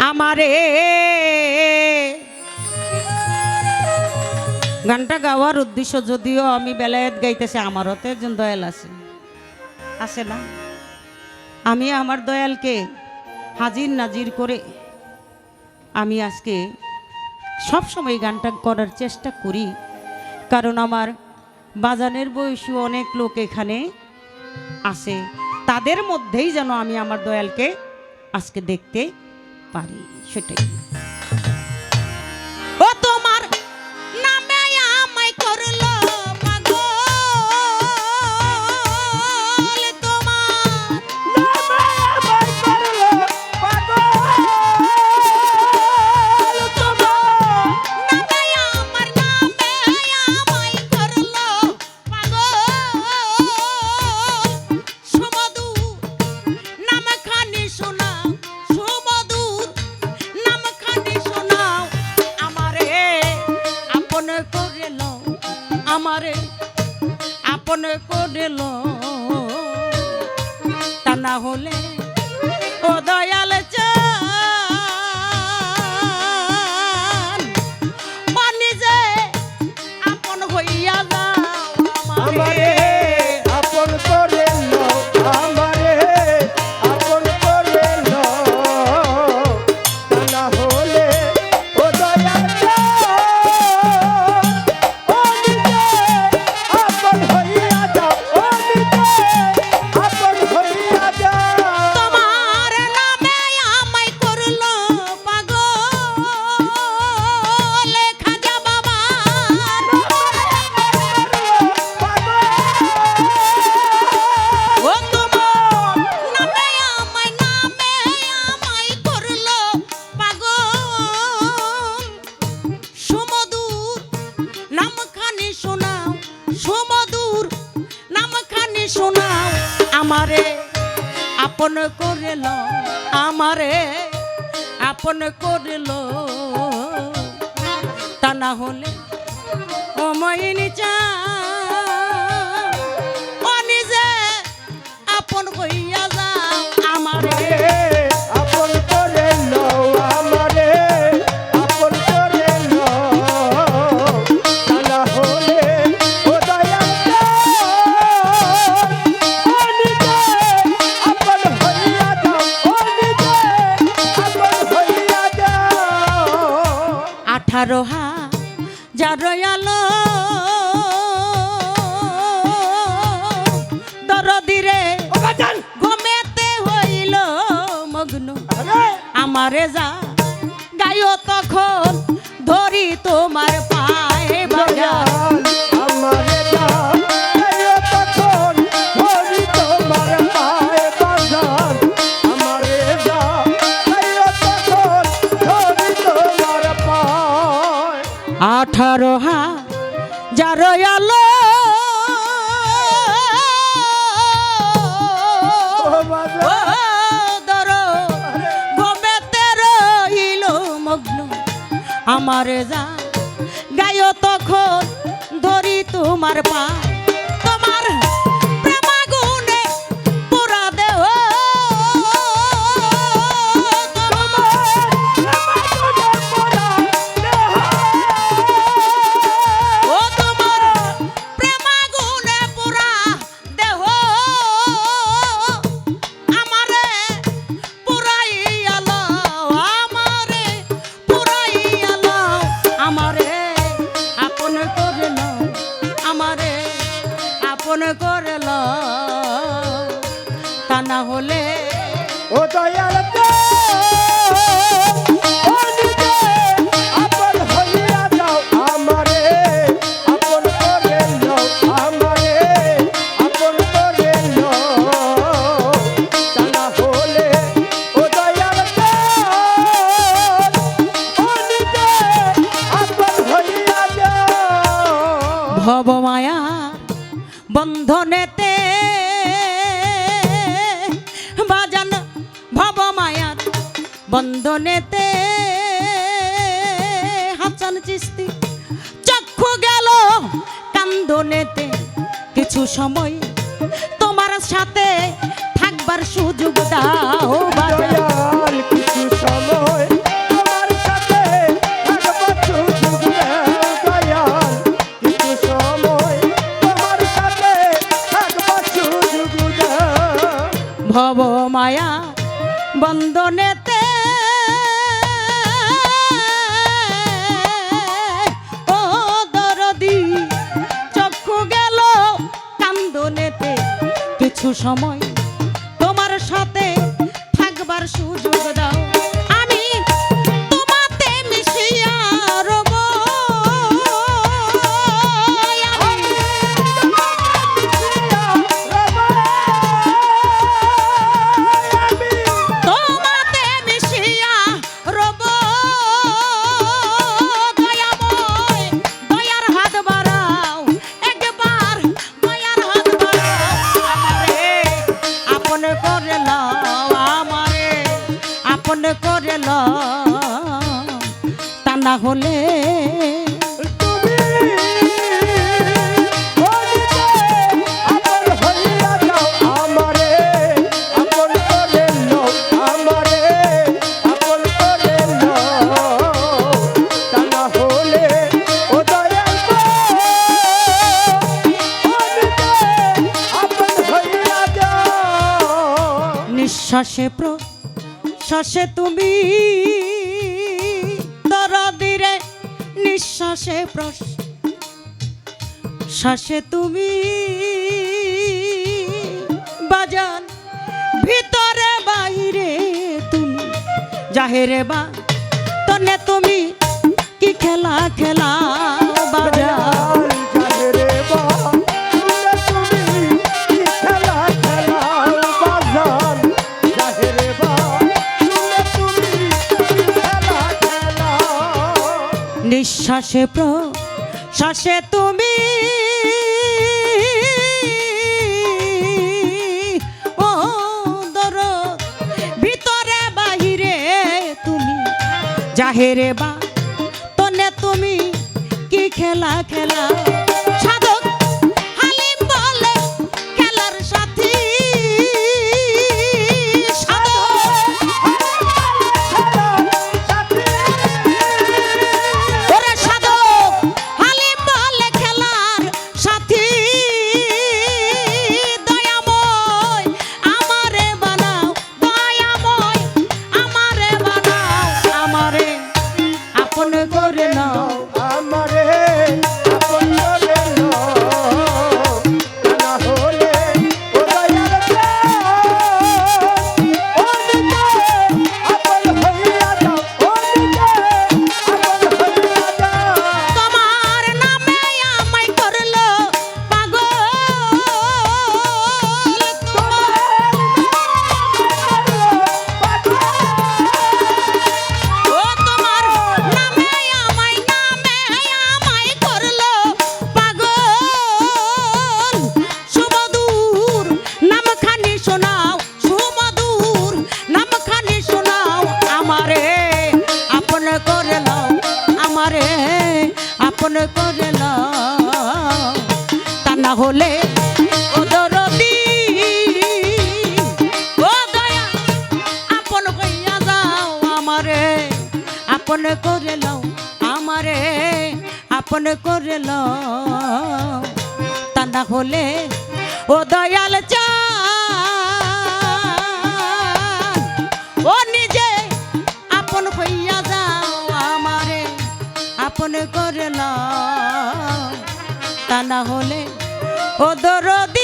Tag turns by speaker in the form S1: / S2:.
S1: আমারে গানটা গাওয়ার উদ্দেশ্য যদিও আমি বেলায়েত গাইতেছি, আমার হতে একজন দয়াল আছে না, আমি আমার দয়ালকে হাজির নাজির করে আমি আজকে সব সময় গানটা করার চেষ্টা করি, কারণ আমার বাজানের বয়সী অনেক লোক এখানে আছে, তাদের মধ্যেই যেন আমি আমার দয়ালকে আজকে দেখতে পারি, সেটাই। ও তোমার নামে আমায় করলো পাগল, তোমার
S2: নামে আমায় করলো পাগল, তোমার
S1: নামে আমার নামে আমায় করলো পাগল, সুমধুর নামখানি শোনাও, সুমধুর নামখানি শোনাও, আমারে আপন করে লও, আমারে আপন করে লও, তা না হলে ও দয়াল চান মানি যে আপন হইয়া যাও,
S2: আমারে আপন করে নাও, আমারে আপন করে নাও, তা না হলে ও দয়াল ও নিজে আপন হইয়া যাও, ও নিজে আপন হইয়া যাও।
S1: তোমার নামে আমায় করলো পাগল, খাজা বাবার ও তোমার নামে আমায় করলো পাগল, সুমধুর নামখানি শোনাও, সুমধুর নামখানি শোনাও, আমারে আপন করে লও, আমারে আপন করে লও, তা না হলে ও মইনি চা ও নিজে আপন হইয়া যাও, আমারে
S2: আপন করে নাও, আমারে আপন করে নাও, তা না হলে ও দয়াল ও নিজে আপন হইয়া যাও, ও নিজে আপন হইয়া যাও।
S1: 18,000 আলো দরদিরে
S2: ও বাজান
S1: ঘুমেতে হইল মগ্ন,
S2: আরে
S1: আমারে যা গায়ো তখন ধরি তোমার পায়ে বাজার,
S2: দয়াল আমারে দাও, আয়ো তখন ধরি তোমার পায়ে বাজান, আমারে দাও, আয়ো তখন ধরি তোমার পায়ে।
S1: 18,000 আলো
S2: ও বাজান
S1: ও দর ঘুমেতে রইল মগ্ন, আমারে যা গায়ো তখন ধরি তোমার পা, তোমার প্রেমাগুনে পুরা দেহ, ও তোমার প্রেমাগুনে পুরা দেহ, আমারে পুরাইয়া লও, আমারে পুরাইয়া লও, আমারে আপন করে লও, আমারে আপন করে লও, তা না হলে
S2: ও দয়াল ও নিজে আপন হইয়া যাও, আমারে আপন করে নাও, আমারে আপন করে নাও, তা না হলে ও দয়াল ও নিজে আপন হইয়া যাও।
S1: ভবমায়া বন্ধনেতে বাজান, ভবমায়ার বন্ধনেতে হাসান চিস্তি চক্ষু গেল কান্দনেতে, কিছু সময় তোমার সাথে থাকবার সুযোগ দাও বাজান,
S2: দয়াল কিছু সময়
S1: ভব মায়া বন্দনেতে ও দরদি চক্ষু গেল কান্দনেতে কিছু সময় তোমার সাথে থাকবার সুযোগ দাও আমি তোমাতে মিশিয়া রব তোমাতে মিশিয়া রব দয়াময় দয়ার হাত বাড়াও একবার দয়ার হাত বাড়াও আমারে আপন করে লও আমারে আপন করে লও তা না হলে নিঃশ্বাসে প্রশ্বাসে তুমি দরদিরে নিঃশ্বাসে প্রশ্বাসে তুমি বাজান ভিতরে বাইরে তুমি জাহেরে বা তনে তুমি কি খেলা খেলা বাজান নিঃশ্বাসে প্রশ্বাসে তুমি ও দরদ ভিতরে বাহিরে তুমি জাহেরে বা তনে তুমি কি খেলা খেলা সাধক হালিম বলে খেলার সাথী আপন করে লও তা না হলে ও দরদি ও দয়া আপন কইয়া যাও আমারে আপন করে লও আমারে আপন করে লও তা না হলে ও দয়াল ও নিজে আপন কইয়া যাও আমারে আপন করে লও তা না হলে ও দরদি